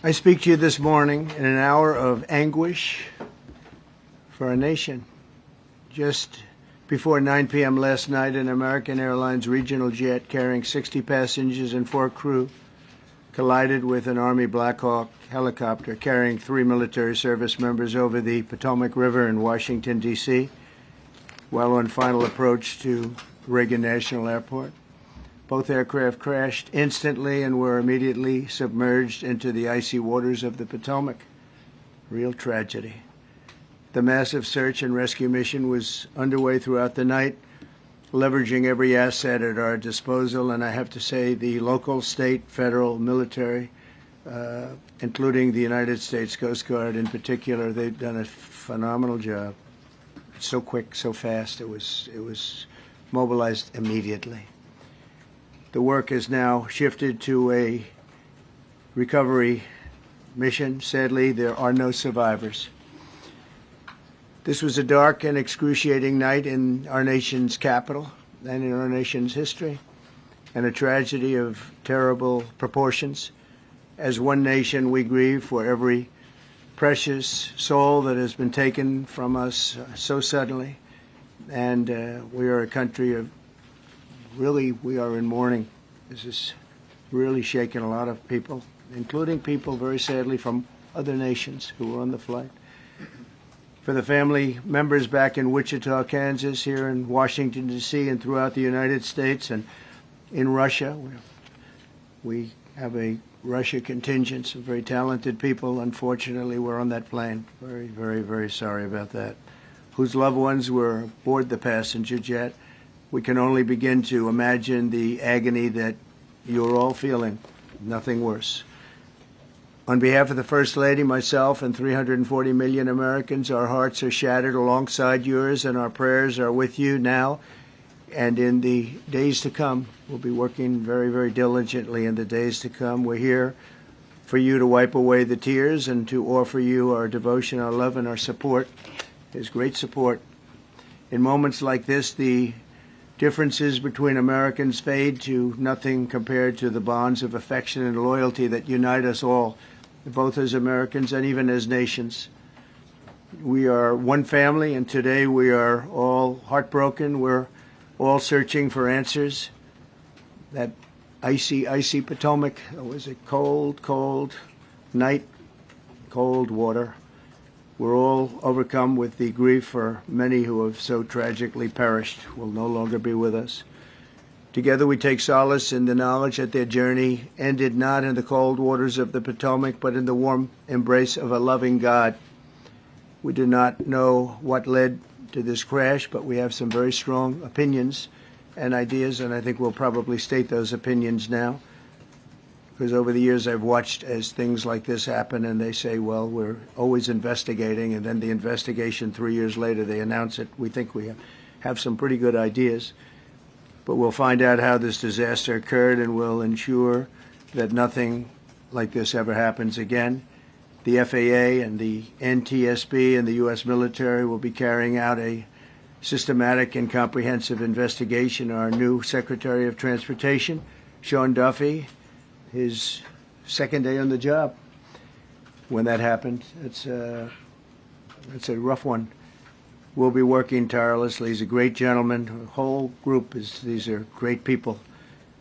I speak to you this morning in an hour of anguish for our nation. Just before 9 p.m. last night, an American Airlines regional jet carrying 60 passengers and 4 crew collided with an Army Black Hawk helicopter carrying 3 military service members over the Potomac River in Washington, D.C., while on final approach to Reagan National Airport. Both aircraft crashed instantly and were immediately submerged into the icy waters of the Potomac. Real tragedy. The massive search and rescue mission was underway throughout the night, leveraging every asset at our disposal, and I have to say the local, state, federal, military, including the United States Coast Guard in particular, they've done a phenomenal job. So quick, so fast, it was mobilized immediately. The work has now shifted to a recovery mission. Sadly, there are no survivors. This was a dark and excruciating night in our nation's capital and in our nation's history, and a tragedy of terrible proportions. As one nation, we grieve for every precious soul that has been taken from us so suddenly, and we are a country of we are in mourning. This is really shaking a lot of people, including people, very sadly, from other nations who were on the flight. For the family members back in Wichita, Kansas, here in Washington, D.C., and throughout the United States and in Russia, we have a Russia contingent, some very talented people. Unfortunately, were on that plane. Very, very, very sorry about that. Whose loved ones were aboard the passenger jet. We can only begin to imagine the agony that you're all feeling. Nothing worse. On behalf of the First Lady, myself, and 340 million Americans, our hearts are shattered alongside yours, and our prayers are with you now and in the days to come. We'll be working very, very diligently in the days to come. We're here for you to wipe away the tears and to offer you our devotion, our love, and our support. There's great support. In moments like this, the differences between Americans fade to nothing compared to the bonds of affection and loyalty that unite us all, both as Americans and even as nations. We are one family, and today we are all heartbroken. We're all searching for answers. That icy, icy Potomac, it was a cold, cold night, cold water. We're all overcome with the grief for many who have so tragically perished, will no longer be with us. Together we take solace in the knowledge that their journey ended not in the cold waters of the Potomac, but in the warm embrace of a loving God. We do not know what led to this crash, but we have some very strong opinions and ideas, and I think we'll probably state those opinions now. Because over the years I've watched as things like this happen, and they say, well, we're always investigating, and then the investigation 3 years later, they announce it. We think we have some pretty good ideas, but we'll find out how this disaster occurred, and we'll ensure that nothing like this ever happens again. The FAA and the NTSB and the U.S. military will be carrying out a systematic and comprehensive investigation. Our new Secretary of Transportation, Sean Duffy, his second day on the job when that happened. It's a rough one. We'll be working tirelessly. He's a great gentleman. The whole group these are great people,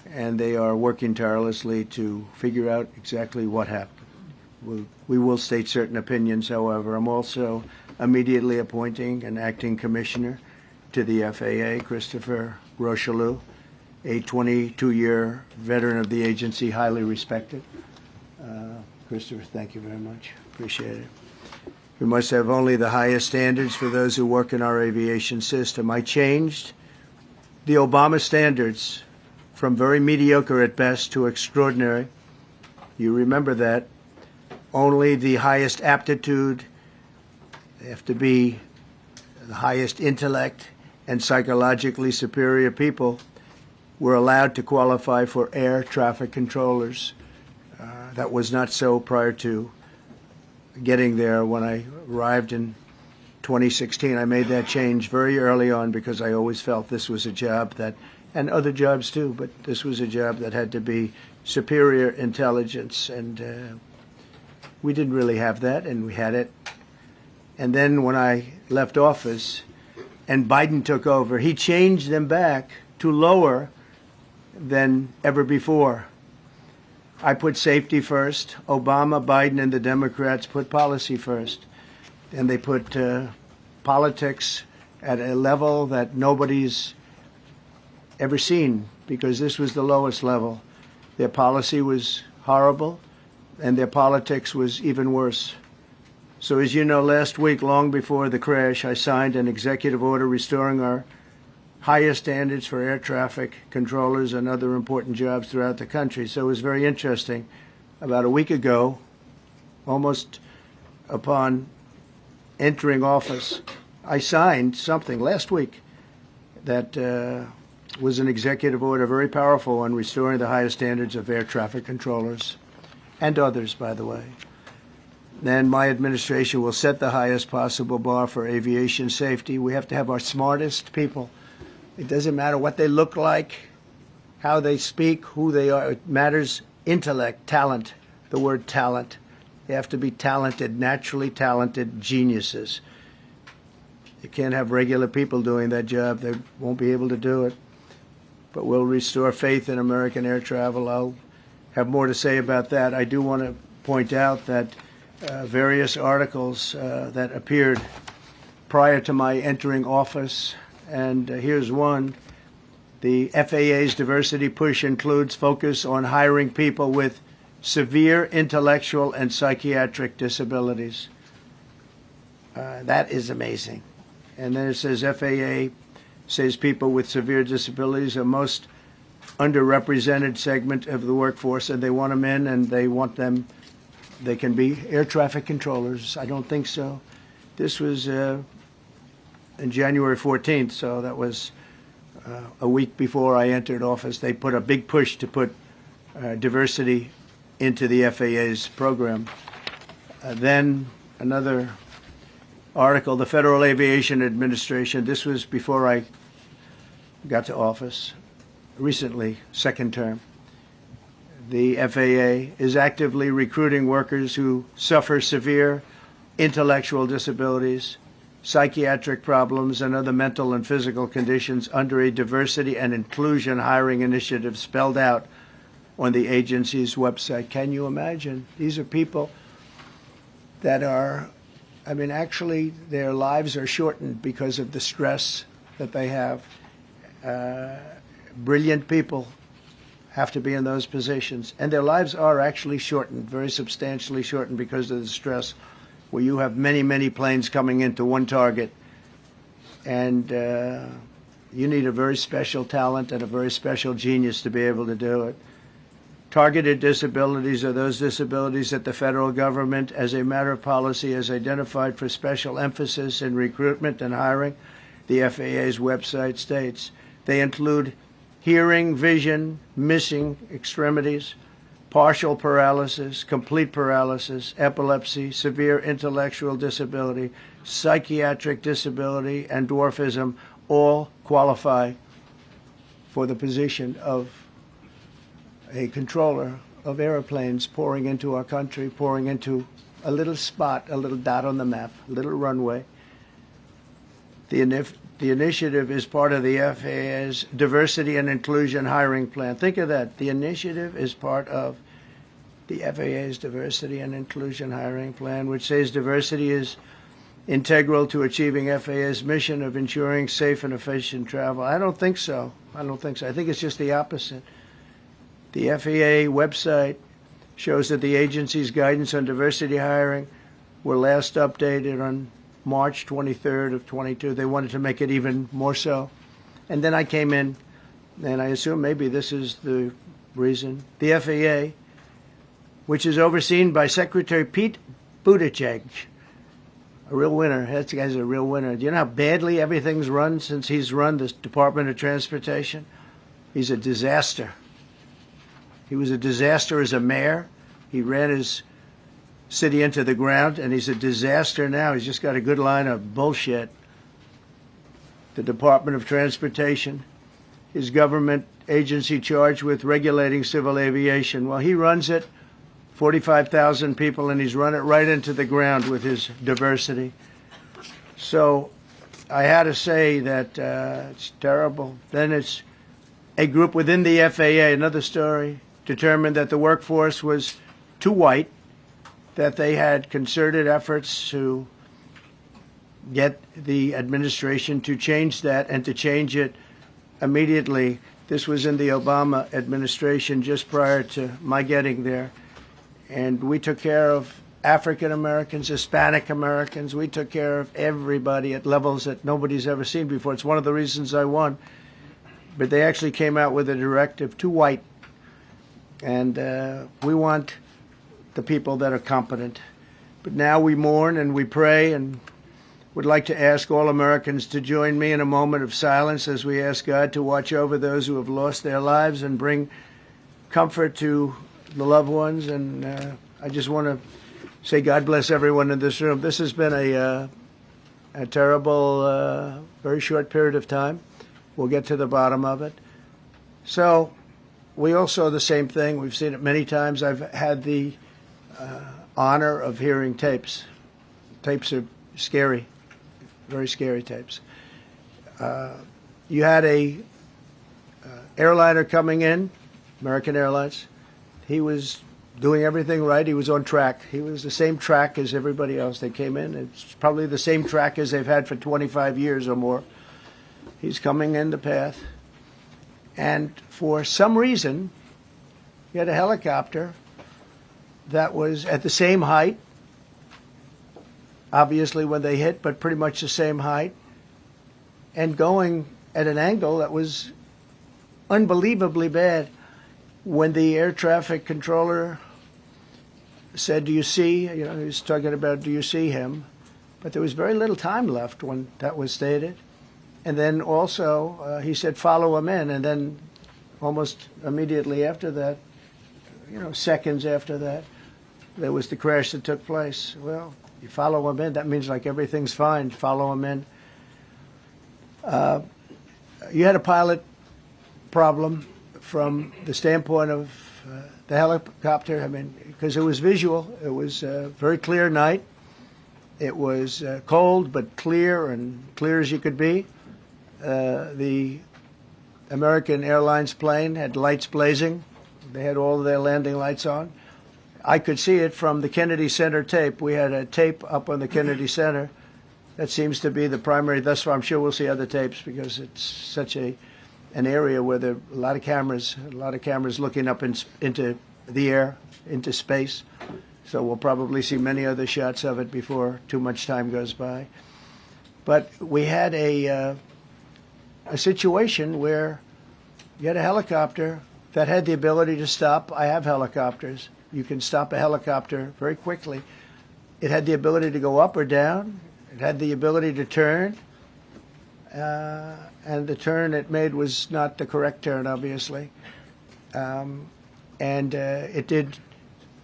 and they are working tirelessly to figure out exactly what happened. We will state certain opinions, however. I'm also immediately appointing an acting commissioner to the FAA, Christopher Rocheleau, a 22-year veteran of the agency, highly respected. Christopher, thank you very much. Appreciate it. We must have only the highest standards for those who work in our aviation system. I changed the Obama standards from very mediocre at best to extraordinary. You remember that. Only the highest aptitude, they have to be the highest intellect and psychologically superior people were allowed to qualify for air traffic controllers. That was not so prior to getting there. When I arrived in 2016, I made that change very early on because I always felt this was a job that, and other jobs too, but this was a job that had to be superior intelligence and We didn't really have that, and we had it. And then when I left office and Biden took over, he changed them back to lower than ever before. I put safety first. Obama, Biden, and the Democrats put policy first. And they put politics at a level that nobody's ever seen, because this was the lowest level. Their policy was horrible, and their politics was even worse. So as you know, last week, long before the crash, I signed an executive order restoring our highest standards for air traffic controllers and other important jobs throughout the country. So it was very interesting. About a week ago, almost upon entering office, I signed something last week that was an executive order, very powerful, on restoring the highest standards of air traffic controllers and others, by the way. Then my administration will set the highest possible bar for aviation safety. We have to have our smartest people. It doesn't matter what they look like, how they speak, who they are. It matters intellect, talent, the word talent. They have to be talented, naturally talented geniuses. You can't have regular people doing that job. They won't be able to do it. But we'll restore faith in American air travel. I'll have more to say about that. I do want to point out that various articles that appeared prior to my entering office, and here's one. The FAA's diversity push includes focus on hiring people with severe intellectual and psychiatric disabilities. That is amazing. And then it says FAA says people with severe disabilities are most underrepresented segment of the workforce, and they want them in, and they want them. They can be air traffic controllers. I don't think so. This was in January 14th, so that was a week before I entered office. They put a big push to put diversity into the FAA's program. Then another article, the Federal Aviation Administration, this was before I got to office, recently, second term. The FAA is actively recruiting workers who suffer severe intellectual disabilities, psychiatric problems, and other mental and physical conditions under a diversity and inclusion hiring initiative spelled out on the agency's website. Can you imagine? These are people that are, actually their lives are shortened because of the stress that they have. Brilliant people have to be in those positions. And their lives are actually shortened, very substantially shortened, because of the stress, where you have many, many planes coming into one target. And you need a very special talent and a very special genius to be able to do it. Targeted disabilities are those disabilities that the federal government, as a matter of policy, has identified for special emphasis in recruitment and hiring. The FAA's website states they include hearing, vision, missing extremities, partial paralysis, complete paralysis, epilepsy, severe intellectual disability, psychiatric disability, and dwarfism all qualify for the position of a controller of airplanes pouring into our country, pouring into a little spot, a little dot on the map, a little runway. The initiative is part of the FAA's diversity and inclusion hiring plan. Think of that. The initiative is part of the FAA's diversity and inclusion hiring plan, which says diversity is integral to achieving FAA's mission of ensuring safe and efficient travel. I don't think so. I think it's just the opposite. The FAA website shows that the agency's guidance on diversity hiring were last updated on March 23rd of 22. They wanted to make it even more so. And then I came in, and I assume maybe this is the reason. The FAA, which is overseen by Secretary Pete Buttigieg, a real winner. That guy's a real winner. Do you know how badly everything's run since he's run this Department of Transportation? He's a disaster. He was a disaster as a mayor. He ran his city into the ground, and he's a disaster now. He's just got a good line of bullshit. The Department of Transportation is government agency charged with regulating civil aviation. Well, he runs it 45,000 people, and he's run it right into the ground with his diversity. So I had to say that it's terrible. Then it's a group within the FAA, another story, determined that the workforce was too white, that they had concerted efforts to get the administration to change that and to change it immediately. This was in the Obama administration just prior to my getting there. And we took care of African Americans, Hispanic Americans. We took care of everybody at levels that nobody's ever seen before. It's one of the reasons I won. But they actually came out with a directive, too white. And we want the people that are competent. But now we mourn and we pray, and would like to ask all Americans to join me in a moment of silence as we ask God to watch over those who have lost their lives and bring comfort to the loved ones. And I just want to say God bless everyone in this room. This has been a terrible, very short period of time. We'll get to the bottom of it. So we all saw the same thing. We've seen it many times. I've had the honor of hearing tapes. Tapes are scary, very scary tapes. You had a airliner coming in, American Airlines. He was doing everything right. He was on track. He was the same track as everybody else. They came in. It's probably the same track as they've had for 25 years or more. He's coming in the path. And for some reason, he had a helicopter that was at the same height, obviously when they hit, but pretty much the same height, and going at an angle that was unbelievably bad. When the air traffic controller said, "Do you see?" He was talking about, "Do you see him?" But there was very little time left when that was stated. And then also he said, "Follow him in." And then almost immediately after that, seconds after that, there was the crash that took place. Well, you follow him in. That means like everything's fine. Follow him in. You had a pilot problem from the standpoint of the helicopter. I mean, because it was visual. It was a very clear night. It was cold but clear, and clear as you could be. The American Airlines plane had lights blazing. They had all of their landing lights on. I could see it from the Kennedy Center tape. We had a tape up on the Kennedy Center. That seems to be the primary. Thus far, I'm sure we'll see other tapes because it's such an area where there are a lot of cameras looking up into the air, into space. So we'll probably see many other shots of it before too much time goes by. But we had a situation where you had a helicopter that had the ability to stop. I have helicopters. You can stop a helicopter very quickly. It had the ability to go up or down. It had the ability to turn. And the turn it made was not the correct turn, obviously. And it did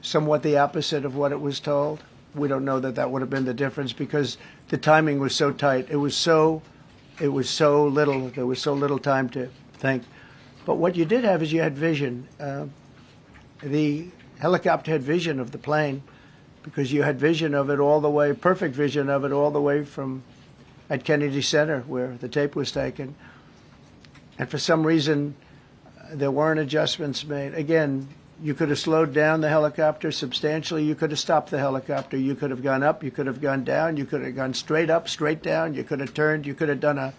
somewhat the opposite of what it was told. We don't know that that would have been the difference because the timing was so tight. It was so little. There was so little time to think. But what you did have is you had vision. The helicopter had vision of the plane because you had vision of it all the way, perfect vision of it all the way from at Kennedy Center where the tape was taken. And for some reason, there weren't adjustments made. Again, you could have slowed down the helicopter substantially. You could have stopped the helicopter. You could have gone up. You could have gone down. You could have gone straight up, straight down. You could have turned. You could have done a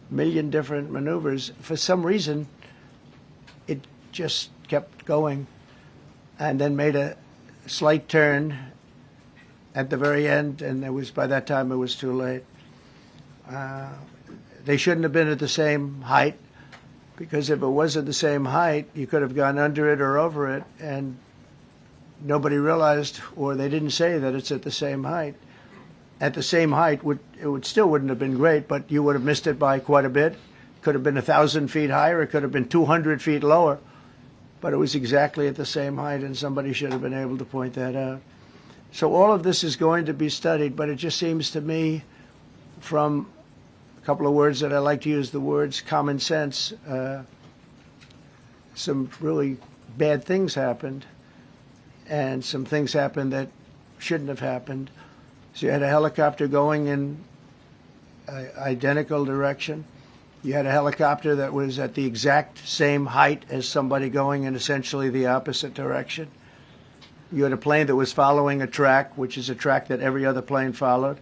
million different maneuvers. For some reason, it just kept going and then made a slight turn at the very end, and by that time it was too late. They shouldn't have been at the same height, because if it was at the same height, you could have gone under it or over it, and nobody realized, or they didn't say that it's at the same height. At the same height, it still wouldn't have been great, but you would have missed it by quite a bit. It could have been 1,000 feet higher. It could have been 200 feet lower. But it was exactly at the same height, and somebody should have been able to point that out. So all of this is going to be studied, but it just seems to me, from a couple of words that I like to use, the words common sense, some really bad things happened. and some things happened that shouldn't have happened. So you had a helicopter going in an identical direction. You had a helicopter that was at the exact same height as somebody going in essentially the opposite direction. You had a plane that was following a track, which is a track that every other plane followed.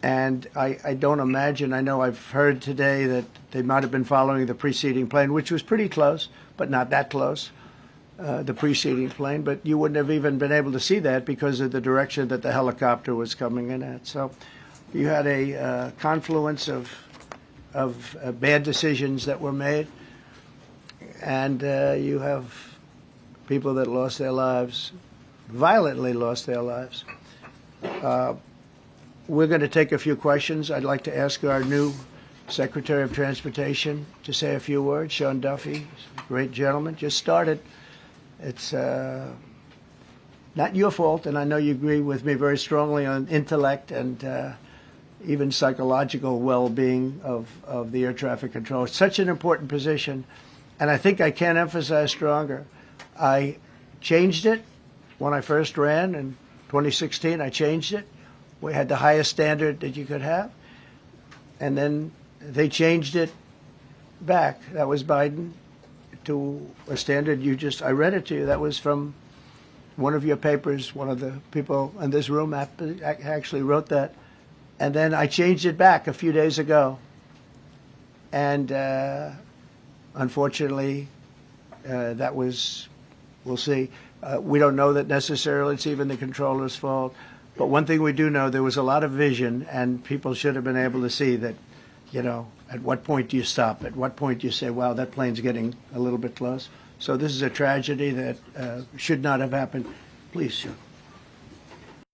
And I don't imagine, I know I've heard today that they might have been following the preceding plane, which was pretty close, but not that close, the preceding plane. But you wouldn't have even been able to see that because of the direction that the helicopter was coming in at. So you had a confluence of bad decisions that were made, and you have people that lost their lives, violently lost their lives. We're going to take a few questions. I'd like to ask our new Secretary of Transportation to say a few words. Sean Duffy, great gentleman, just started. It's not your fault, and I know you agree with me very strongly on intellect and even psychological well-being of the air traffic control. It's such an important position, and I think I can't emphasize stronger. I changed it when I first ran in 2016. I changed it. We had the highest standard that you could have, and then they changed it back. That was Biden, to a standard I read it to you. That was from one of your papers. One of the people in this room actually wrote that. And then I changed it back a few days ago. And unfortunately, that was, we'll see. We don't know that necessarily it's even the controller's fault. But one thing we do know, there was a lot of vision, and people should have been able to see that, at what point do you stop? At what point do you say, wow, that plane's getting a little bit close? So this is a tragedy that should not have happened. Please, sir.